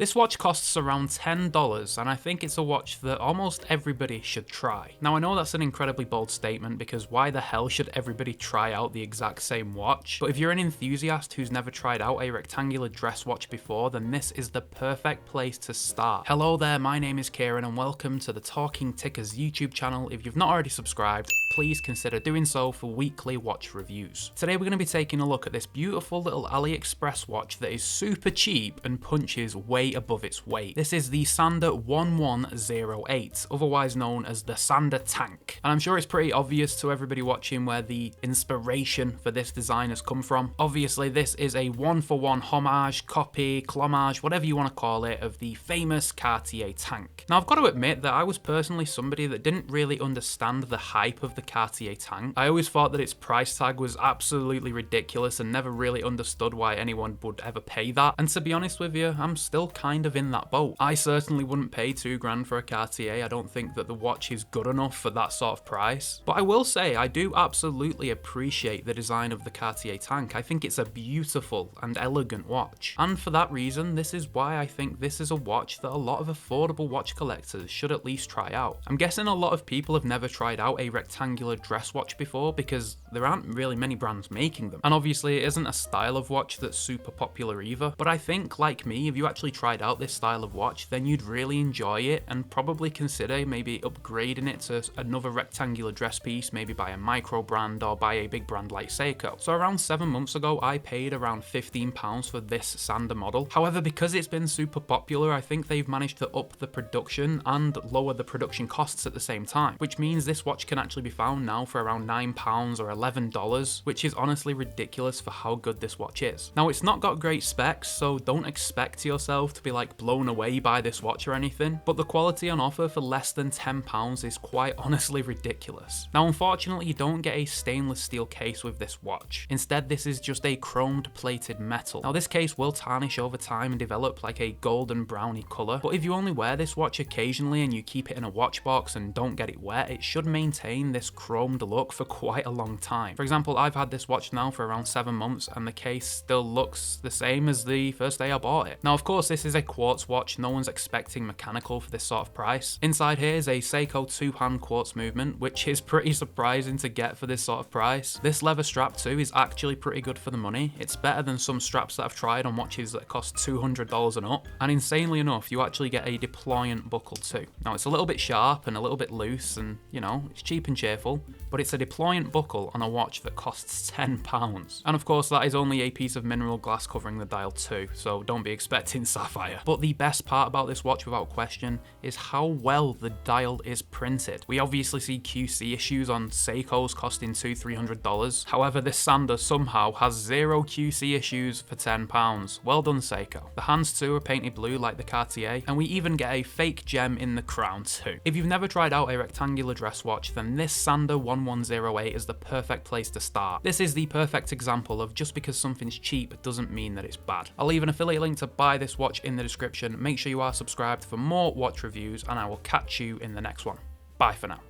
This watch costs around $10, and I think it's a watch that almost everybody should try. Now I know that's an incredibly bold statement because why the hell should everybody try out the exact same watch? But if you're an enthusiast who's never tried out a rectangular dress watch before, then this is the perfect place to start. Hello there, my name is Kieran and welcome to the Talking Tickers YouTube channel. If you've not already subscribed, please consider doing so for weekly watch reviews. Today we're going to be taking a look at this beautiful little AliExpress watch that is super cheap and punches way above its weight. This is the Sanda 1108, otherwise known as the Sanda Tank. And I'm sure it's pretty obvious to everybody watching where the inspiration for this design has come from. Obviously this is a one-for-one homage, copy, clomage, whatever you want to call it, of the famous Cartier tank. Now I've got to admit that I was personally somebody that didn't really understand the hype of the Cartier tank. I always thought that its price tag was absolutely ridiculous and never really understood why anyone would ever pay that. And to be honest with you, I'm still kind of in that boat. I certainly wouldn't pay $2,000 for a Cartier. I don't think that the watch is good enough for that sort of price. But I will say I do absolutely appreciate the design of the Cartier tank. I think it's a beautiful and elegant watch. And for that reason, this is why I think this is a watch that a lot of affordable watch collectors should at least try out. I'm guessing a lot of people have never tried out a rectangular dress watch before because there aren't really many brands making them. And obviously it isn't a style of watch that's super popular either. But I think, like me, if you actually tried out this style of watch, then you'd really enjoy it and probably consider maybe upgrading it to another rectangular dress piece, maybe by a micro brand or by a big brand like Seiko. So around 7 months ago, I paid around £15 for this Sanda model. However, because it's been super popular, I think they've managed to up the production and lower the production costs at the same time, which means this watch can actually be found now for around £9 or $11, which is honestly ridiculous for how good this watch is. Now, it's not got great specs, so don't expect yourself to be like blown away by this watch or anything, but the quality on offer for less than £10 is quite honestly ridiculous. Now, unfortunately, you don't get a stainless steel case with this watch. Instead, this is just a chromed plated metal. Now, this case will tarnish over time and develop like a golden browny color, but if you only wear this watch occasionally and you keep it in a watch box and don't get it wet, it should maintain this chromed look for quite a long time. For example, I've had this watch now for around 7 months and the case still looks the same as the first day I bought it. Now, of course, this is a quartz watch. No one's expecting mechanical for this sort of price. Inside here is a Seiko 2-hand quartz movement, which is pretty surprising to get for this sort of price. This leather strap too is actually pretty good for the money. It's better than some straps that I've tried on watches that cost $200 and up. And insanely enough, you actually get a deployant buckle too. Now, it's a little bit sharp and a little bit loose and, you know, it's cheap and cheerful, but it's a deployant buckle on a watch that costs £10. And of course, that is only a piece of mineral glass covering the dial too, so don't be expecting sapphire. But the best part about this watch without question is how well the dial is printed. We obviously see QC issues on Seiko's costing $200-300. However, this Sanda somehow has zero QC issues for £10. Well done, Seiko. The hands too are painted blue like the Cartier, and we even get a fake gem in the crown too. If you've never tried out a rectangular dress watch, then this Sanda 1108 is the perfect place to start. This is the perfect example of just because something's cheap doesn't mean that it's bad. I'll leave an affiliate link to buy this watch in the description. Make sure you are subscribed for more watch reviews, and I will catch you in the next one. Bye for now.